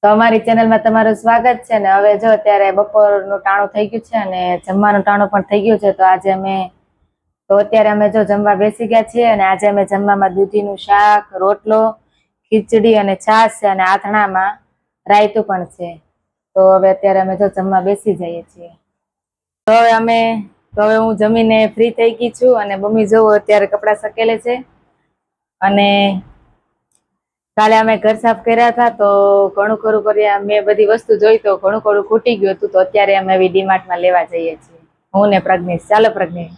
તો અમારી ચેનલમાં તમારું સ્વાગત છે ને હવે જો અત્યારે બપોરનું ટાણું થઈ ગયું છે અને જમવાનું ટાણું પણ થઈ ગયું છે તો અત્યારે અમે જો જમવા બેસી ગયા છીએ અને આજે અમે જમવામાં દૂધીનું શાક, રોટલો, ખીચડી અને છાશ છે અને આથણામાં રાયતું પણ છે. તો હવે અત્યારે અમે જો જમવા બેસી જઈએ છીએ. તો હવે હું જમીને ફ્રી થઈ ગઈ છું અને મમ્મી જોવો અત્યારે કપડાં સકેલે છે અને કાલે અમે ઘર સાફ કર્યા હતા તો ઘણું ખરું કર્યા મેં બધી વસ્તુ જોઈ તો ઘણું ખરું ખૂટી ગયું હતું તો અત્યારે અમે ડીમાર્ટમાં લેવા જઈએ છીએ હું ને પ્રજ્ઞેશ. ચાલો પ્રજ્ઞેશ.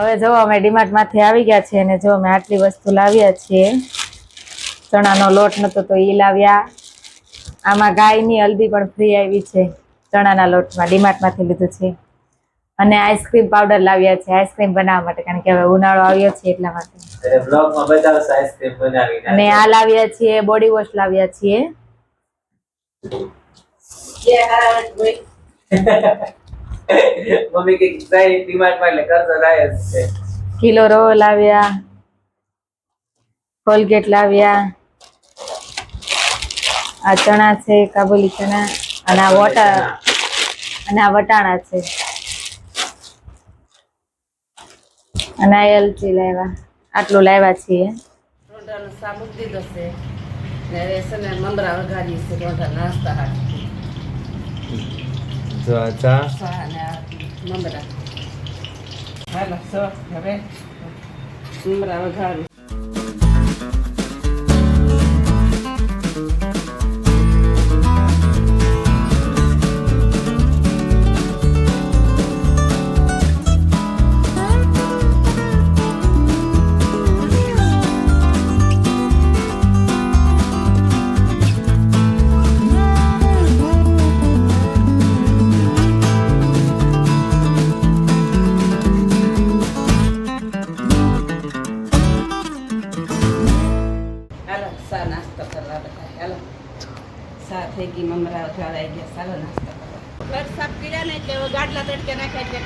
હવે જો અમે ડીમાર્ટ માંથી આવી ગયા છીએ અને જો અમે આટલી વસ્તુ લાવ્યા છીએ. ચણાનો લોટ નતો તો ઈ લાવ્યા. આમાં ગાયની હલ્દી પણ ફ્રી આવી છે ચણાના લોટમાં, ડીમાર્ટ માંથી લીધું છે. અને આઈસ્ક્રીમ પાવડર લાવ્યા છે આઈસ્ક્રીમ બનાવવા માટે, કારણ કે હવે ઉનાળો આવ્યો છે એટલા માટે. અને આ લાવ્યા છીએ બોડી વોશ લાવ્યા છીએ. મમ્મી કે જાય ડીમાર્ટ માં એટલે કરજો લાય છે. કિલો રવો લાવ્યા, કોલગેટ લાવ્યા, આ ચણા છે કાબુલી ચણા અને આ વટાણા છે અને આ એલચી લાવ્યા. આટલું લાવ્યા છીએ. રોંઢાનો સા મૂકી દીધો છે ને હવે છે ને મમરા વઘારી છે રોંઢા નાસ્તા હાથ જો ચા અને મમરા હાલો સો હવે મમરા વઘારું. થઈ ગઈ મમરા વઘારાઈ ગયા. સારો નાસ્તો કરો. ઘર સાફ કર્યા ને એટલે ગાડલા તડકે નાખ્યા એટલે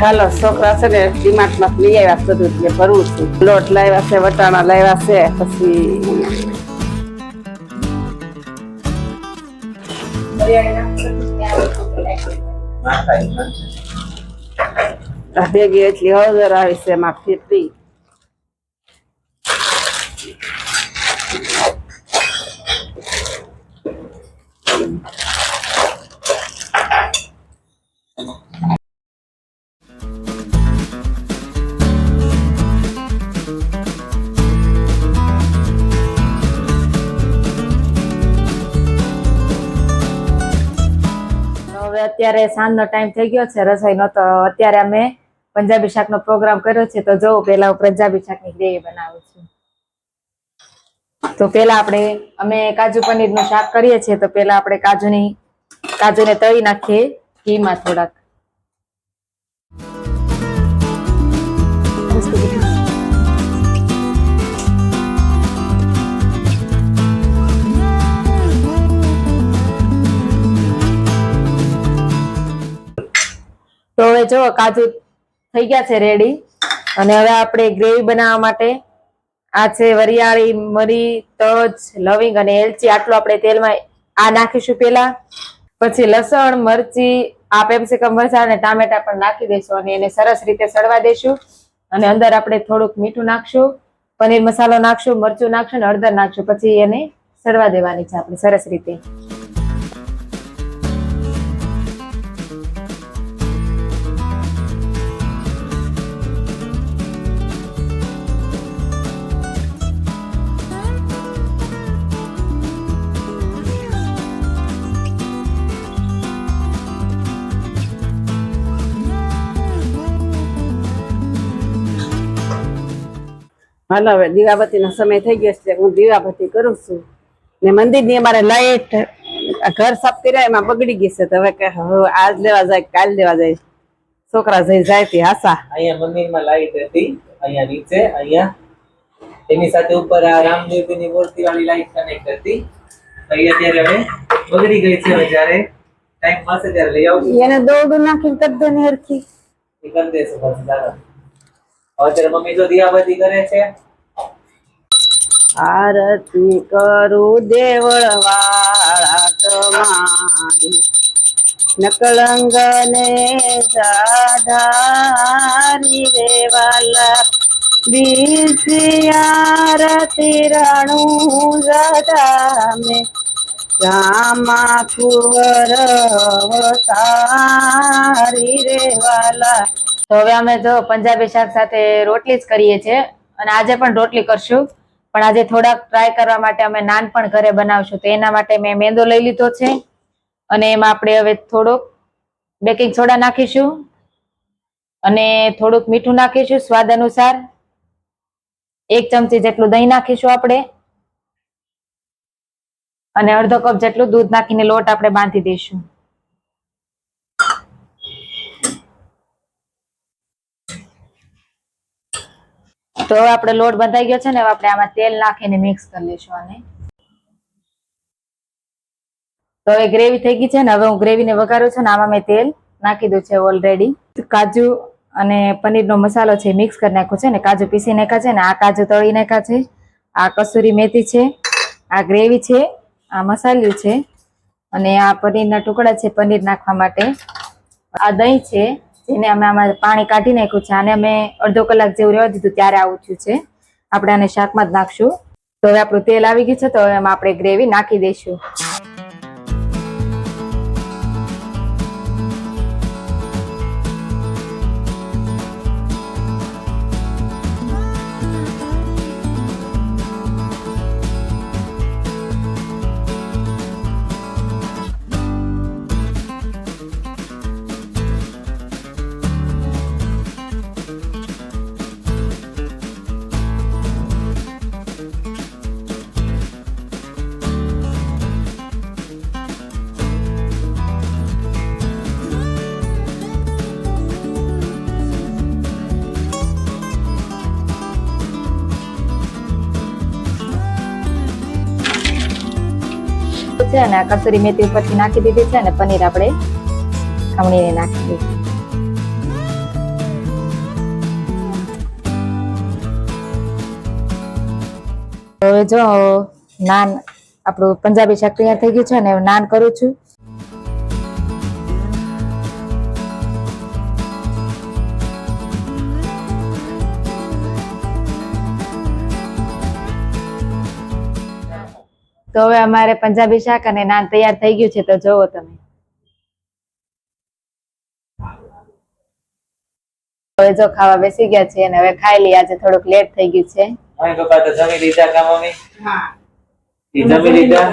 હાલો છોકરા છે ને ડીમાર્ટ માં લઈ આવ્યા બધું એટલે ભરવું છે. લોટ લાવ્યા છે, વટાણા લાવ્યા છે, પછી ભેગી એટલી હળદર આવી છે એમાં ફીરવી. અત્યારે સાંજનો ટાઈમ થઈ ગયો છે રસોઈનો તો અત્યારે અમે પંજાબી શાકનો પ્રોગ્રામ કર્યો છે તો જો પેલા હું પંજાબી શાકની ગ્રેવી બનાવું છું. તો પેલા અમે કાજુ પનીરનું શાક કરીએ છીએ તો પેલા આપણે કાજુને તળી નાખીએ ઘીમાં થોડાક. તો હવે જો કાજુ થઈ ગયા છે રેડી અને હવે આપણે ગ્રેવી બનાવવા માટે આ છે વરિયાળી, મરી, તજ, લવિંગ અને એલચી. આટલું આપણે તેલમાં આ નાખીશું પેલા. પછી લસણ, મરચી, આ પેપ્સિકમ મરચાં અને ટામેટા પણ નાખી દઈશું અને એને સરસ રીતે સડવા દઈશું. અને અંદર આપણે થોડુંક મીઠું નાખશું, પનીર મસાલો નાખશું, મરચું નાખશું અને હળદર નાખશું. પછી એને સડવા દેવાની છે આપણે સરસ રીતે. હાલો હવે દીવાબત્તીનો સમય થઈ ગયો છે, હું દીવાબત્તી કરું છું. ને મંદિરની અમારે લાઈટ ઘર સાફ કર્યા એમાં બગડી ગઈ છે, તો હવે કે હવે આજ લેવા જાય કાલ લેવા જાય, છોકરા જઈ જાય થી હાસા. અહીંયા મંદિરમાં લાઈટ હતી, અહીંયા નીચે, અહીંયા એની સાથે ઉપર આ રામદેવની મૂર્તિ વાળી લાઈટ કનેક્ટ હતી. તો એ અત્યારે હવે બગડી ગઈ છે. હવે જ્યારે ટાઈમ મળશે ત્યારે લઈ આવજો. એને દોડું નાખીને કરી દે ને હરખી. એ કરી દેશું પછી દાદા. હવે અત્યારે મમ્મી જો દીવાબત્તી કરે છે. આરતી કરું દેવળ વાળા તમારી, નકળંગ ને જાધારી રે વાલા, બીજી આરતી રણું જડામે, રામા કુંવર અવતારી રે વાલા. તો હવે અમે જો પંજાબી શાક સાથે રોટલી જ કરીએ છીએ, અને આજે પણ રોટલી કરશું, પણ આજે થોડાક ટ્રાય કરવા માટે અમે નાન પણ ઘરે બનાવશું. તો એના માટે મેં મેંદો લઈ લીધો છે, અને એમાં આપણે હવે થોડોક બેકિંગ સોડા નાખીશું, અને થોડુંક મીઠું નાખીશું સ્વાદ અનુસાર. 1 ચમચી જેટલું દહીં નાખીશું આપણે, અને અડધો કપ જેટલું દૂધ નાખીને લોટ આપણે બાંધી દઈશું. તો હવે આપણે લોટ બંધાઈ ગયો છે ને, હવે આપણે આમાં તેલ નાખીને મિક્સ કરી લઈશું આને. તો હવે ગ્રેવી થઈ ગઈ છે ને, હવે હું ગ્રેવીને વઘારું છું ને આમાં મેં તેલ નાખી દીધું છે ઓલરેડી. કાજુ અને પનીરનો મસાલો છે મિક્સ કરી નાખ્યો છે ને, કાજુ પીસી નાખ્યા છે ને, આ કાજુ તળી નાખ્યા છે, આ કસૂરી મેથી છે, આ ગ્રેવી છે, આ મસાલું છે, અને આ પનીરના ટુકડા છે પનીર નાખવા માટે, આ દહીં છે જેને અમે આમાં પાણી કાઢી નાખ્યું છે, આને અમે અડધો કલાક જેવું રહેવા દીધું ત્યારે આવું થયું છે. આપણે આને શાકમાં જ નાખશું. તો હવે આપણું તેલ આવી ગયું છે, તો હવે એમાં આપણે ગ્રેવી નાખી દઈશું. છે અને આ કસૂરી મેથી ઉપરથી નાખી દીધી છે, અને પનીર આપણે ખમણીને નાખી દીધું. હવે જો નાન આપણું પંજાબી શાક તૈયાર થઈ ગયું છે, અને નાન કરું છું. તો હવે અમારે પંજાબી શાક અને નાન તૈયાર થઈ ગયું છે, તો જોવો તમે. હવે જો ખાવા બેસી ગયા છે, અને હવે ખાઈ લઈએ. આજે થોડુંક લેટ થઈ ગયું છે. મમ્મી પપ્પા તો જમી લીધા કા મમ્મી? હા, ઈ જમી લીધા.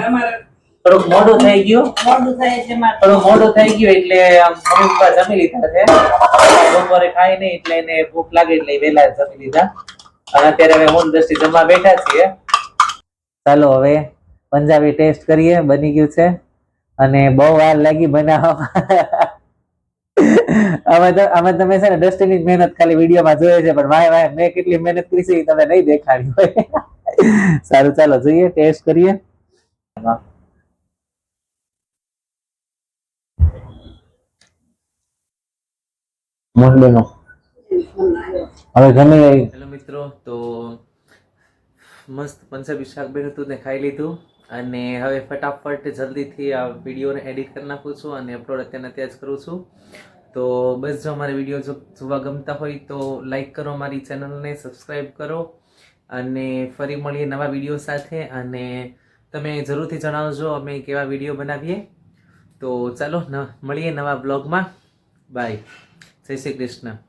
થોડુંક મોડું થઈ ગયું, થોડું મોડું થઈ ગયું એટલે આમ મમ્મી પપ્પા જમી લીધા છે. બપોરે ખાઈ નહીં એટલે એને ભૂખ લાગી એટલે વહેલા જમી લીધા. અને અત્યારે હવે હું દ્રષ્ટિ જમવા બેઠા છીએ. ચાલો હવે પંજાબી ટેસ્ટ કરીએ. બની ગયું છે, અને બહુ વાર લાગી બનાવવા. અમે તમે છે ને ડસ્ટીની મહેનત ખાલી વિડીયોમાં જોઈએ છે, પણ વાય વાય મેં કેટલી મહેનત કરી છે તમે નહીં દેખાડી હોય. સારું, ચાલો જોઈએ, ટેસ્ટ કરીએ. મુંડનો હવે ગમે. હેલો મિત્રો, તો મસ્ત પંજાબી શાક બન્યું હતું ને ખાઈ લીધું, અને હવે ફટાફટ જલ્દીથી આ વિડીયોને એડિટ કરી નાખું છું અને અપલોડ અત્યારે ત્યાં જ કરું છું. તો બસ જો અમારે વિડીયો જોવા ગમતા હોય તો લાઈક કરો, મારી ચેનલને સબસ્ક્રાઈબ કરો, અને ફરી મળીએ નવા વિડીયો સાથે. અને તમે જરૂરથી જણાવજો અમે કેવા વિડીયો બનાવીએ. તો ચાલો મળીએ નવા બ્લોગમાં. બાય, જય શ્રી કૃષ્ણ.